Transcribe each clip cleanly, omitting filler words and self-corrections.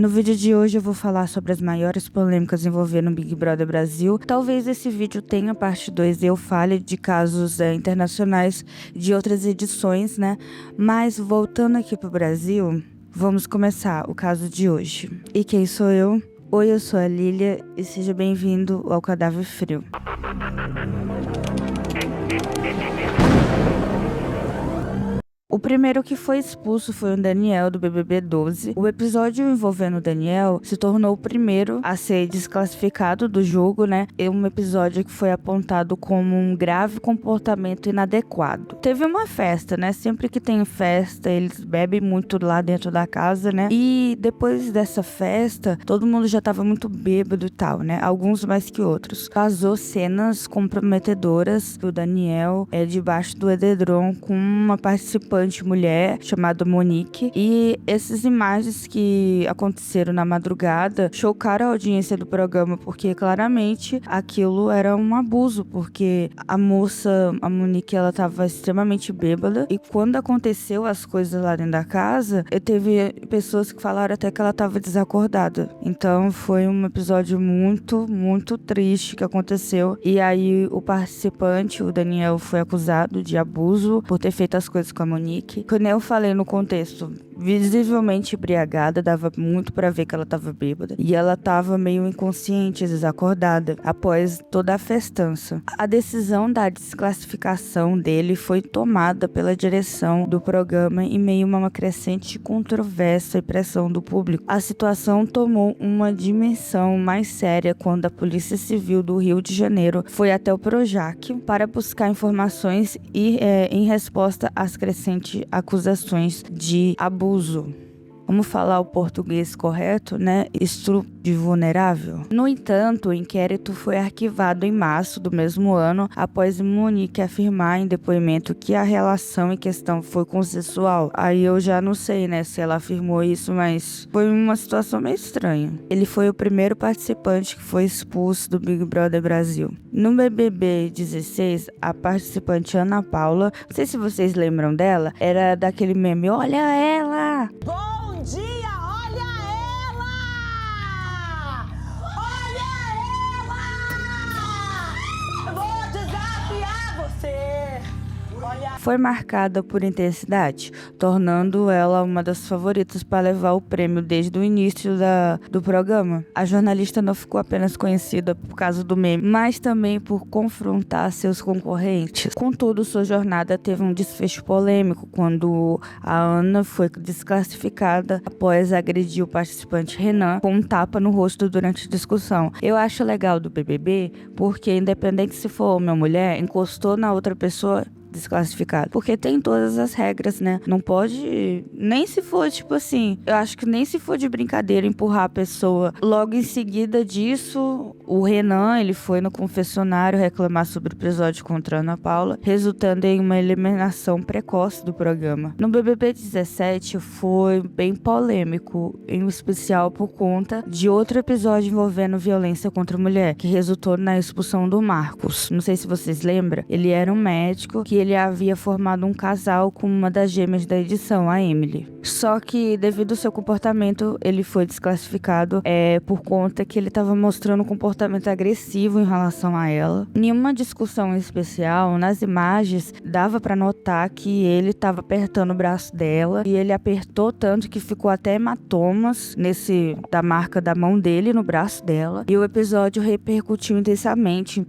No vídeo de hoje eu vou falar sobre as maiores polêmicas envolvendo o Big Brother Brasil. Talvez esse vídeo tenha parte 2 e eu fale de casos internacionais de outras edições, né? Mas voltando aqui pro Brasil, vamos começar o caso de hoje. E quem sou eu? Oi, eu sou a Lilia e seja bem-vindo ao Cadáver Frio. O primeiro que foi expulso foi o Daniel, do BBB 12. O episódio envolvendo o Daniel se tornou o primeiro a ser desclassificado do jogo, né? É um episódio que foi apontado como um grave comportamento inadequado. Teve uma festa, né? Sempre que tem festa, eles bebem muito lá dentro da casa, né? E depois dessa festa, todo mundo já tava muito bêbado e tal, né? Alguns mais que outros. Vazou cenas comprometedoras do Daniel debaixo do edredom com uma participante mulher chamada Monique, e essas imagens que aconteceram na madrugada chocaram a audiência do programa, porque claramente aquilo era um abuso, porque a moça, a Monique, ela tava extremamente bêbada, e quando aconteceu as coisas lá dentro da casa, teve pessoas que falaram até que ela tava desacordada. Então foi um episódio muito, muito triste que aconteceu, e aí o participante, o Daniel, foi acusado de abuso por ter feito as coisas com a Monique. Como eu falei no contexto, visivelmente embriagada, dava muito pra ver que ela tava bêbada. E ela tava meio inconsciente, desacordada, após toda a festança. A decisão da desclassificação dele foi tomada pela direção do programa em meio a uma crescente controvérsia e pressão do público. A situação tomou uma dimensão mais séria quando a Polícia Civil do Rio de Janeiro foi até o Projac para buscar informações e em resposta às crescentes acusações de abuso. Vamos falar o português correto, né? Estupro de vulnerável. No entanto, o inquérito foi arquivado em março do mesmo ano, após Monique afirmar em depoimento que a relação em questão foi consensual. Aí eu já não sei, né, se ela afirmou isso, mas foi uma situação meio estranha. Ele foi o primeiro participante que foi expulso do Big Brother Brasil. No BBB 16, a participante Ana Paula, não sei se vocês lembram dela, era daquele meme, olha ela! Bom dia, olha ela! Olha ela! Eu vou desafiar você! Olha... Foi marcada por intensidade, tornando ela uma das favoritas para levar o prêmio desde o início do programa. A jornalista não ficou apenas conhecida por causa do meme, mas também por confrontar seus concorrentes. Contudo, sua jornada teve um desfecho polêmico quando a Ana foi desclassificada após agredir o participante Renan com um tapa no rosto durante a discussão. Eu acho legal do BBB porque, independente se for homem ou mulher, encostou na outra pessoa, desclassificado. Porque tem todas as regras, né? Não pode, nem se for tipo assim, eu acho que nem se for de brincadeira empurrar a pessoa. Logo em seguida disso, o Renan, ele foi no confessionário reclamar sobre o episódio contra a Ana Paula, resultando em uma eliminação precoce do programa. No BBB 17 foi bem polêmico, em especial por conta de outro episódio envolvendo violência contra a mulher, que resultou na expulsão do Marcos. Não sei se vocês lembram, ele era um médico que ele havia formado um casal com uma das gêmeas da edição, a Emily. Só que, devido ao seu comportamento, ele foi desclassificado por conta que ele estava mostrando um comportamento agressivo em relação a ela. Em uma discussão especial, nas imagens, dava para notar que ele estava apertando o braço dela, e ele apertou tanto que ficou até hematomas da marca da mão dele no braço dela. E o episódio repercutiu intensamente,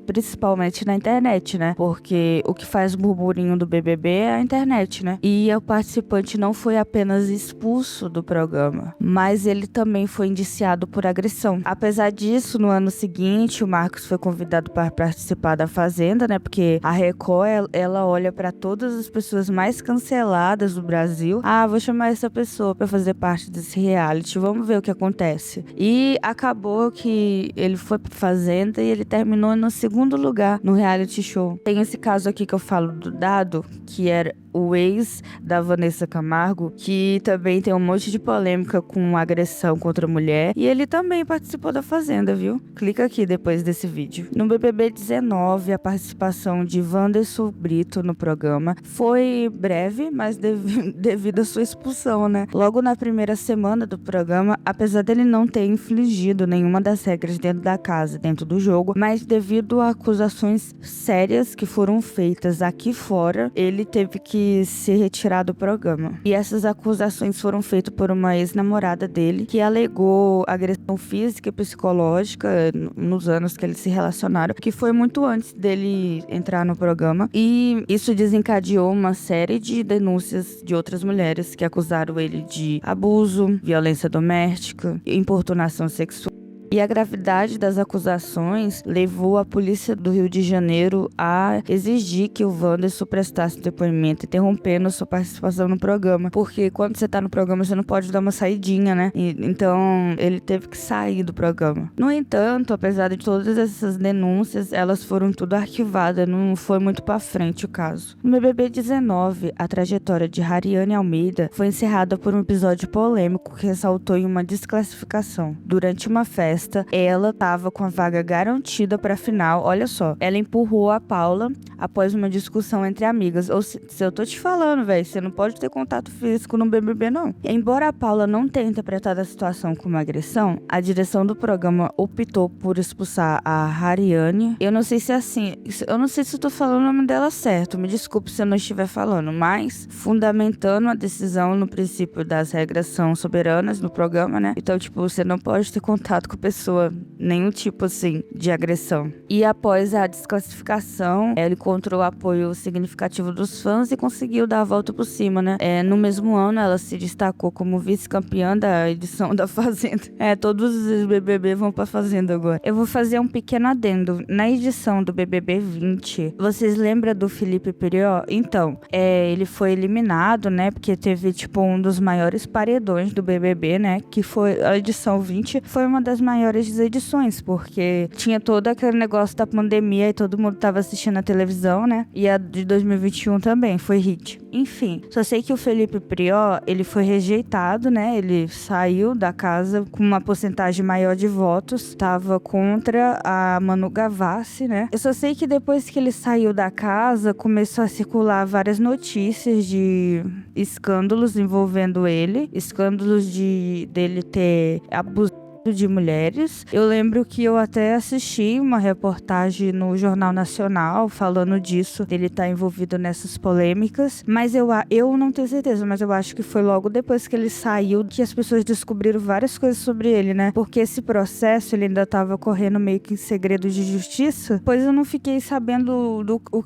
principalmente na internet, né? Porque o que faz o burburinho do BBB é a internet, né? E o participante não foi apenas expulso do programa, mas ele também foi indiciado por agressão. Apesar disso, no ano seguinte, o Marcos foi convidado para participar da Fazenda, né? Porque a Record, ela olha para todas as pessoas mais canceladas do Brasil. Ah, vou chamar essa pessoa para fazer parte desse reality, vamos ver o que acontece. E acabou que ele foi pra Fazenda e ele terminou no segundo lugar no reality show. Tem esse caso aqui aqui que eu falo do Dado, que era o ex da Vanessa Camargo, que também tem um monte de polêmica com agressão contra a mulher. E ele também participou da Fazenda, viu? Clica aqui depois desse vídeo. No BBB 19, a participação de Wanderson Brito no programa foi breve, mas devido à sua expulsão, né? Logo na primeira semana do programa, apesar dele não ter infringido nenhuma das regras dentro da casa, dentro do jogo, mas devido a acusações sérias que foram feitas aqui fora, ele teve que ser retirado do programa. E essas acusações foram feitas por uma ex-namorada dele, que alegou agressão física e psicológica nos anos que eles se relacionaram, que foi muito antes dele entrar no programa. E isso desencadeou uma série de denúncias de outras mulheres que acusaram ele de abuso, violência doméstica, importunação sexual. E a gravidade das acusações levou a polícia do Rio de Janeiro a exigir que o Wanderson prestasse depoimento, interrompendo sua participação no programa. Porque quando você tá no programa, você não pode dar uma saidinha, né? Então, ele teve que sair do programa. No entanto, apesar de todas essas denúncias, elas foram tudo arquivadas, não foi muito pra frente o caso. No BBB 19, a trajetória de Hariane Almeida foi encerrada por um episódio polêmico que ressaltou em uma desclassificação. Durante uma festa, ela estava com a vaga garantida para a final. Olha só, ela empurrou a Paula após uma discussão entre amigas. Ou se eu tô te falando, velho, você não pode ter contato físico no BBB, não. Embora a Paula não tenha interpretado a situação como agressão, a direção do programa optou por expulsar a Hariane. Eu não sei se é assim, eu não sei se eu tô falando o nome dela certo, me desculpe se eu não estiver falando, mas fundamentando a decisão no princípio das regras são soberanas no programa, né? Então, tipo, você não pode ter contato com pessoa, nenhum tipo assim de agressão. E após a desclassificação, ele encontrou apoio significativo dos fãs e conseguiu dar a volta por cima, né? No mesmo ano, ela se destacou como vice-campeã da edição da Fazenda. Todos os BBB vão pra Fazenda agora. Eu vou fazer um pequeno adendo. Na edição do BBB 20, vocês lembram do Felipe Prior? Então, ele foi eliminado, né? Porque teve, tipo, um dos maiores paredões do BBB, né? Que foi a edição 20, foi uma das maiores edições, porque tinha todo aquele negócio da pandemia e todo mundo tava assistindo a televisão, né? E a de 2021 também foi hit. Enfim, só sei que o Felipe Prior, ele foi rejeitado, né? Ele saiu da casa com uma porcentagem maior de votos, tava contra a Manu Gavassi, né? Eu só sei que depois que ele saiu da casa, começou a circular várias notícias de escândalos envolvendo ele, escândalos dele ter abusado de mulheres. Eu lembro que eu até assisti uma reportagem no Jornal Nacional falando disso, dele estar envolvido nessas polêmicas, mas eu não tenho certeza, mas eu acho que foi logo depois que ele saiu que as pessoas descobriram várias coisas sobre ele, né? Porque esse processo ele ainda estava correndo meio que em segredo de justiça, pois eu não fiquei sabendo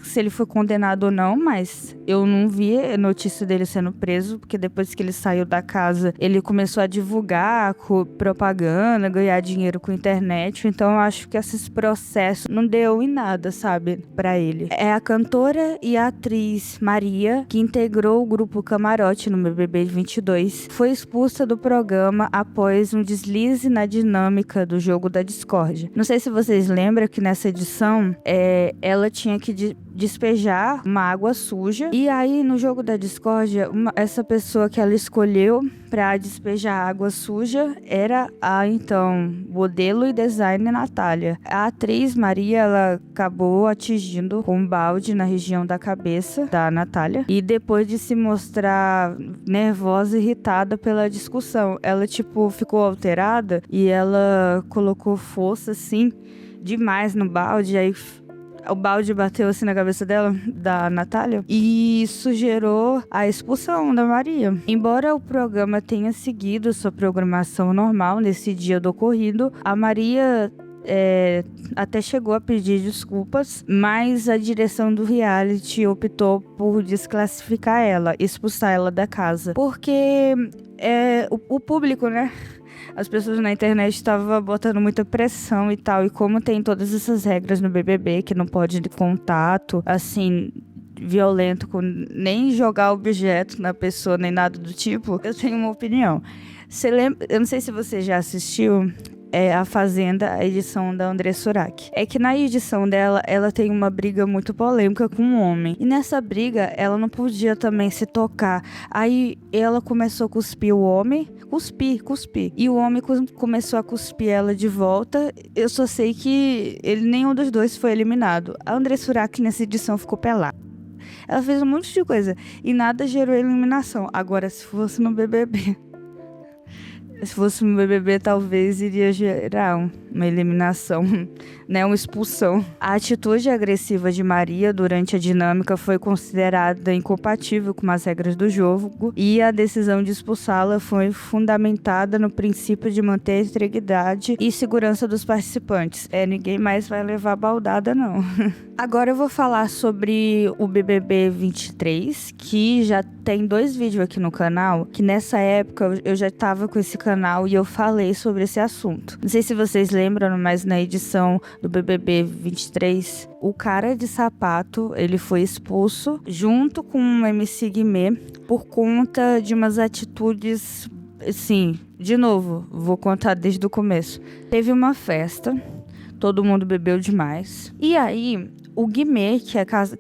se ele foi condenado ou não, mas eu não vi notícia dele sendo preso, porque depois que ele saiu da casa, ele começou a divulgar propaganda, ganhar dinheiro com internet, então eu acho que esses processos não deu em nada, sabe, pra ele. É a cantora e a atriz Maria, que integrou o grupo Camarote no BBB 22, foi expulsa do programa após um deslize na dinâmica do jogo da discórdia. Não sei se vocês lembram que nessa edição, ela tinha que despejar uma água suja, e aí no jogo da discórdia, essa pessoa que ela escolheu pra despejar água suja era a então modelo e designer Natália. A atriz Maria, ela acabou atingindo com um balde na região da cabeça da Natália, e depois de se mostrar nervosa e irritada pela discussão, ela tipo ficou alterada e ela colocou força assim demais no balde, aí o balde bateu assim na cabeça dela, da Natália, e isso gerou a expulsão da Maria. Embora o programa tenha seguido sua programação normal nesse dia do ocorrido, a Maria até chegou a pedir desculpas, mas a direção do reality optou por desclassificar ela, expulsar ela da casa, porque o público, né? As pessoas na internet estavam botando muita pressão e tal, e como tem todas essas regras no BBB, que não pode de contato, assim, violento, com nem jogar objeto na pessoa, nem nada do tipo, eu tenho uma opinião. Você lembra, eu não sei se você já assistiu A Fazenda, a edição da André Surak. É que na edição dela, ela tem uma briga muito polêmica com um homem. E nessa briga, ela não podia também se tocar. Aí ela começou a cuspir o homem. Cuspir. E o homem começou a cuspir ela de volta. Eu só sei que nenhum dos dois foi eliminado. A André Surak nessa edição ficou pelada. Ela fez um monte de coisa e nada gerou eliminação. Agora, se fosse no BBB... Se fosse no BBB, talvez iria gerar uma eliminação, né? Uma expulsão. A atitude agressiva de Maria durante a dinâmica foi considerada incompatível com as regras do jogo e a decisão de expulsá-la foi fundamentada no princípio de manter a integridade e segurança dos participantes. Ninguém mais vai levar baldada, não. Agora eu vou falar sobre o BBB 23, que já tem 2 vídeos aqui no canal, que nessa época eu já tava com esse canal e eu falei sobre esse assunto. Não sei se vocês lembram, mas na edição do BBB 23, o cara de sapato, ele foi expulso junto com o MC Guimê por conta de umas atitudes, assim, de novo, vou contar desde o começo. Teve uma festa, todo mundo bebeu demais, e aí... O Guimê,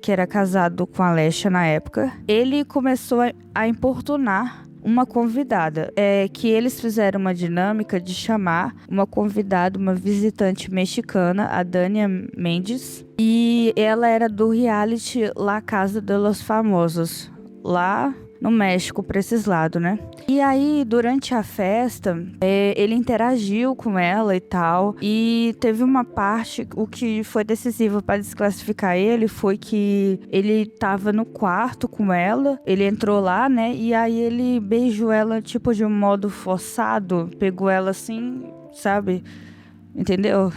que era casado com a Alexia na época, ele começou a importunar uma convidada. Que eles fizeram uma dinâmica de chamar uma convidada, uma visitante mexicana, a Dania Mendes. E ela era do reality La Casa de los Famosos, lá no México, pra esses lados, né? E aí, durante a festa, ele interagiu com ela e tal. E teve uma parte, o que foi decisivo para desclassificar ele foi que ele tava no quarto com ela. Ele entrou lá, né? E aí ele beijou ela, tipo, de um modo forçado. Pegou ela assim, sabe? Entendeu?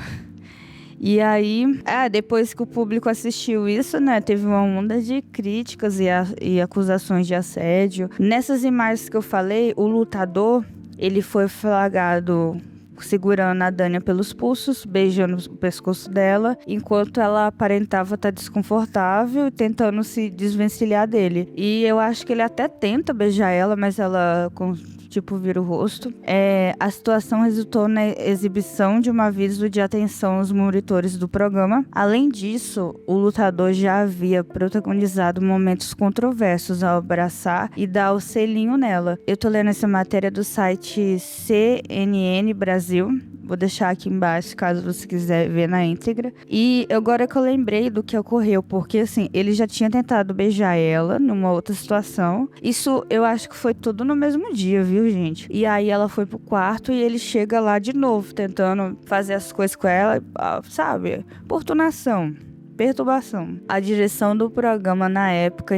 E aí, depois que o público assistiu isso, né, teve uma onda de críticas e acusações de assédio. Nessas imagens que eu falei, o lutador, ele foi flagrado segurando a Dania pelos pulsos, beijando o pescoço dela, enquanto ela aparentava estar desconfortável, tentando se desvencilhar dele. E eu acho que ele até tenta beijar ela, mas ela... vira o rosto. A situação resultou na exibição de um aviso de atenção aos monitores do programa. Além disso, o lutador já havia protagonizado momentos controversos ao abraçar e dar o selinho nela. Eu tô lendo essa matéria do site CNN Brasil. Vou deixar aqui embaixo, caso você quiser ver na íntegra. E agora que eu lembrei do que ocorreu, porque assim, ele já tinha tentado beijar ela numa outra situação. Isso eu acho que foi tudo no mesmo dia, viu, gente? E aí ela foi pro quarto e ele chega lá de novo, tentando fazer as coisas com ela, sabe? Importunação, perturbação. A direção do programa na época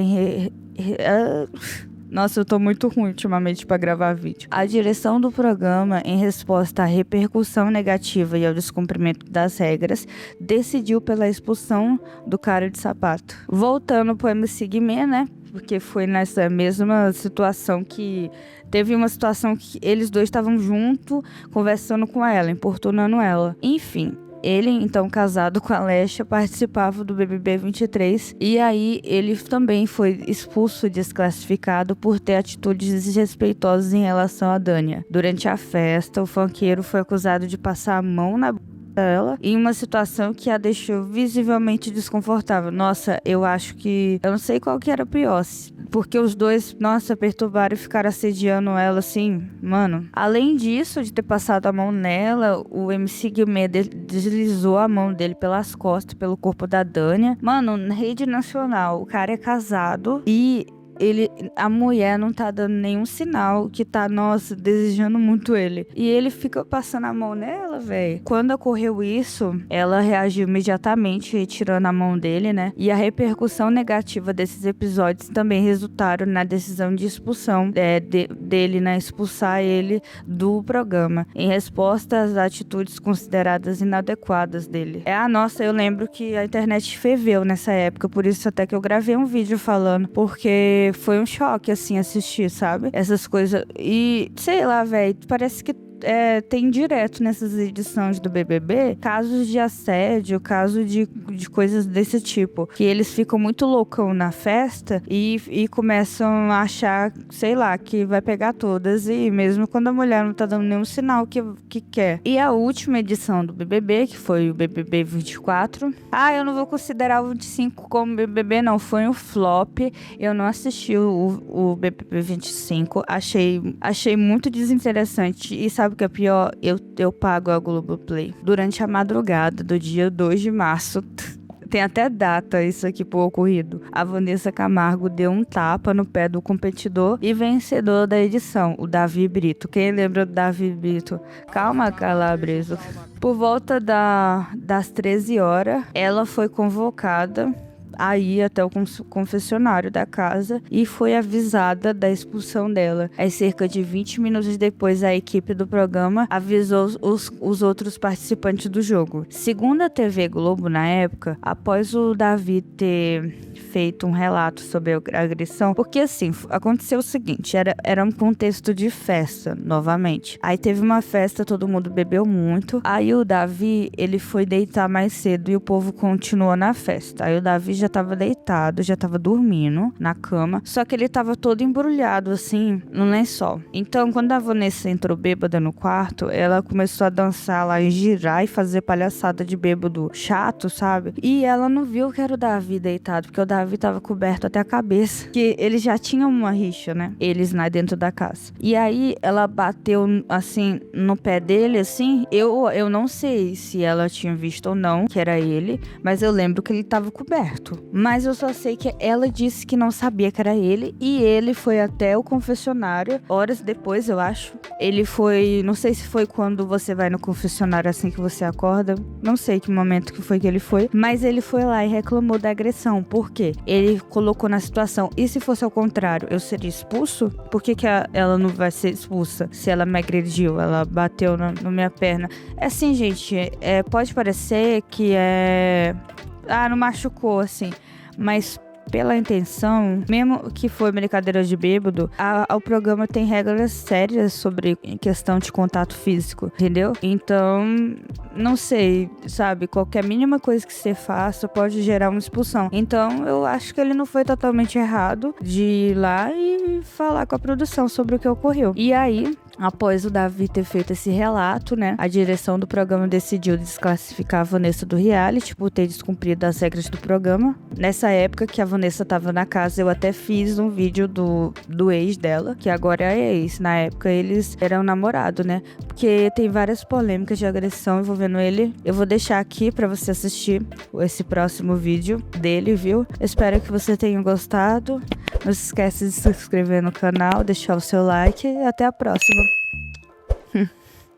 Nossa, eu tô muito ruim ultimamente pra gravar vídeo. A direção do programa, em resposta à repercussão negativa e ao descumprimento das regras, decidiu pela expulsão do cara de sapato. Voltando pro MC Guimê, né? Porque foi nessa mesma situação que... Teve uma situação que eles dois estavam juntos, conversando com ela, importunando ela. Enfim... Ele, então casado com a Alexia, participava do BBB 23 e aí ele também foi expulso e desclassificado por ter atitudes desrespeitosas em relação a Dania. Durante a festa, o funkeiro foi acusado de passar a mão na dela em uma situação que a deixou visivelmente desconfortável. Nossa, eu acho que... Eu não sei qual que era pior, porque os dois, nossa, perturbaram e ficaram assediando ela, assim, mano. Além disso, de ter passado a mão nela, o MC Guimê deslizou a mão dele pelas costas, pelo corpo da Dania. Mano, na rede nacional, o cara é casado e... a mulher não tá dando nenhum sinal que tá, nossa, desejando muito ele. E ele fica passando a mão nela, velho. Quando ocorreu isso, ela reagiu imediatamente, retirando a mão dele, né? E a repercussão negativa desses episódios também resultaram na decisão de expulsão dele, né? Expulsar ele do programa, em resposta às atitudes consideradas inadequadas dele. Nossa, eu lembro que a internet ferveu nessa época, por isso até que eu gravei um vídeo falando, porque foi um choque, assim, assistir, sabe? Essas coisas. E, sei lá, velho, parece que tem direto nessas edições do BBB casos de assédio, casos de coisas desse tipo, que eles ficam muito loucão na festa e começam a achar, sei lá, que vai pegar todas, e mesmo quando a mulher não tá dando nenhum sinal que quer. E a última edição do BBB, que foi o BBB 24, eu não vou considerar o 25 como BBB, não, foi um flop. Eu não assisti o BBB 25, achei muito desinteressante. E sabe o que é pior? Eu pago a Globoplay durante a madrugada do dia 2 de março. Tem até data isso aqui pro ocorrido. A Vanessa Camargo deu um tapa no pé do competidor e vencedor da edição, o Davi Brito. Quem lembra do Davi Brito? Calma, Calabreso. Por volta das 13 horas, ela foi convocada a ir até o confessionário da casa e foi avisada da expulsão dela. Aí, cerca de 20 minutos depois, a equipe do programa avisou os outros participantes do jogo. Segundo a TV Globo, na época, após o Davi ter feito um relato sobre a agressão, porque assim, aconteceu o seguinte, era um contexto de festa, novamente. Aí teve uma festa, todo mundo bebeu muito, aí o Davi, ele foi deitar mais cedo e o povo continuou na festa. Aí o Davi já tava deitado, já tava dormindo na cama, só que ele tava todo embrulhado assim, no lençol. Então, quando a Vanessa entrou bêbada no quarto, ela começou a dançar lá e girar e fazer palhaçada de bêbado chato, sabe? E ela não viu que era o Davi deitado, porque o Davi tava coberto até a cabeça, que eles já tinham uma rixa, né? Eles lá dentro da casa. E aí, ela bateu assim, no pé dele, assim, eu não sei se ela tinha visto ou não que era ele, mas eu lembro que ele tava coberto. Mas eu só sei que ela disse que não sabia que era ele, e ele foi até o confessionário, horas depois, eu acho. Ele foi, não sei se foi quando você vai no confessionário assim que você acorda, não sei que momento que foi que ele foi, mas ele foi lá e reclamou da agressão. Por quê? Ele colocou na situação, e se fosse ao contrário, eu seria expulso? Por que ela não vai ser expulsa se ela me agrediu, ela bateu na minha perna? É assim, gente, pode parecer que não machucou, assim, mas pela intenção, mesmo que foi brincadeira de bêbado, o programa tem regras sérias sobre questão de contato físico, entendeu? Então, não sei, sabe? Qualquer mínima coisa que você faça pode gerar uma expulsão. Então, eu acho que ele não foi totalmente errado de ir lá e falar com a produção sobre o que ocorreu. E aí, após o Davi ter feito esse relato, né, a direção do programa decidiu desclassificar a Vanessa do reality por ter descumprido as regras do programa. Nessa época que a Vanessa tava na casa, eu até fiz um vídeo do ex dela, que agora é ex. Na época eles eram namorados, né? Porque tem várias polêmicas de agressão envolvendo ele. Eu vou deixar aqui pra você assistir esse próximo vídeo dele, viu? Espero que você tenha gostado. Não se esqueça de se inscrever no canal, deixar o seu like e até a próxima.